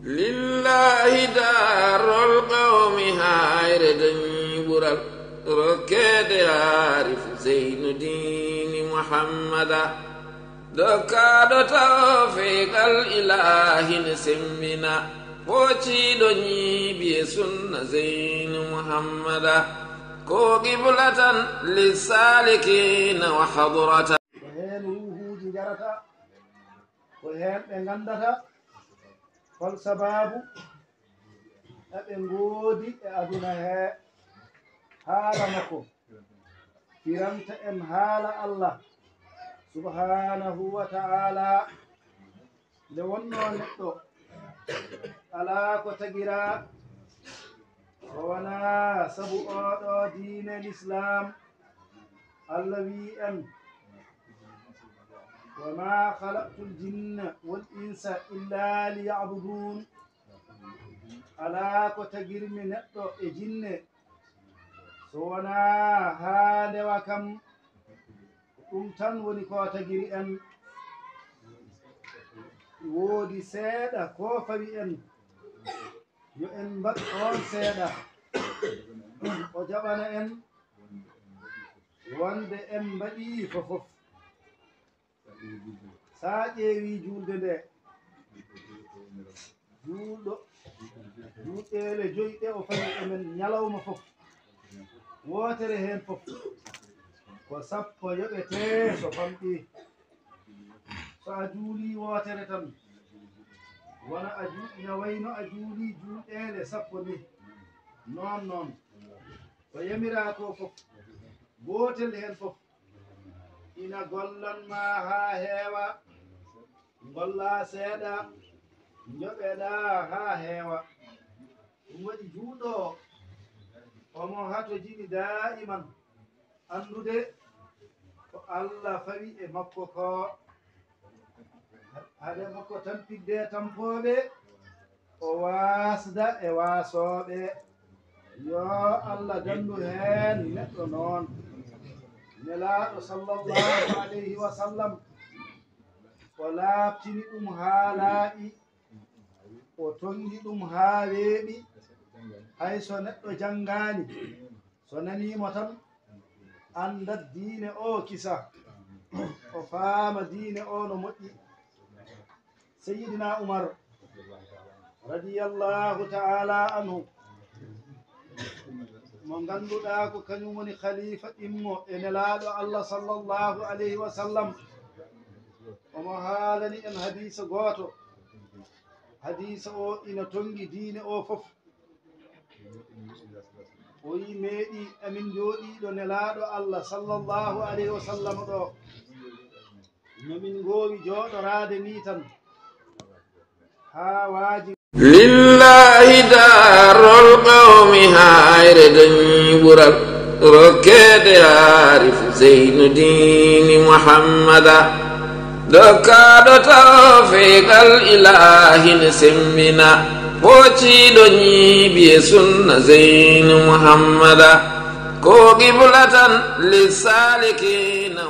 لله دار القوم هايرد برال ركد عارف زين دين محمد دكاد توفيق الإله نسمنا فوشي دني بسنة زين محمد كو قبلة للسالكين وحضرة وهين روحو جرتا وهين بغندتا فالسباب أبنغودي أدنى حالا مكو فرمت إن حالا الله سبحانه وتعالى لونو نتو على كتغيرا ووانا سبو دين الإسلام الذي أن وما خلقت الجن والإنس إلا ليعبدون على كتغير من نتو الجن سوانا هذا وكم tan woni ko tagiri en woodi seeɗa ko fawi en yo en mbaɗ on seeɗa o jaɓana en wonde en mbaɗi fofof sa ƴeewi julde nde juulɗo juuɗele joyɗe o fawi emen ñalawma fof wootere heen fof ko sappo yoɓete so famɗi so a juuli wootere tan wona a juuɗina wayno a juuli juuɗele sappo ni noon ko yamira ko fof gootel heen fof ina gollanma haa heewa golla seeɗa joɓeɗa haa heewa ɗum waɗi juuɗo omo hato jiɗi daiman andude ko Allah fawi e makko ko hade makko tampidde tampoɓe o wasda e wasoɓe yo Allah dandu hen neɗɗo noon nelaɗo sallallahu alayhi wa sallam o laabtini ɗum ha laaɓi o tongi ɗum ha weeɓi hay so neɗɗo janngani so nanimo tan andat diine o kisa o faama diine o no moƴƴi sayyidina Umar radiyallahu ta'ala anhu mo ganduɗa ko kañum woni khalifa ɗimmo e nelaɗo Allah sallallahu alayhi wa sallam omo haalani en hadisa goto hadisa o ina tongi diine o fof o yi meeɗi amin jooɗiɗo nelaɗo Allah sallallahu alayhi wa sallam ɗo nomin goowi jooɗorade ni tan ha waaji lillahi darul qawmi hayre dañi ɓural rokkede arif zeynudini muhammada dokkaɗo tawfiqal ilahi ne semmina pociɗo ñiiɓi e sunna zeynu muhammada ko qiblatan lissalikina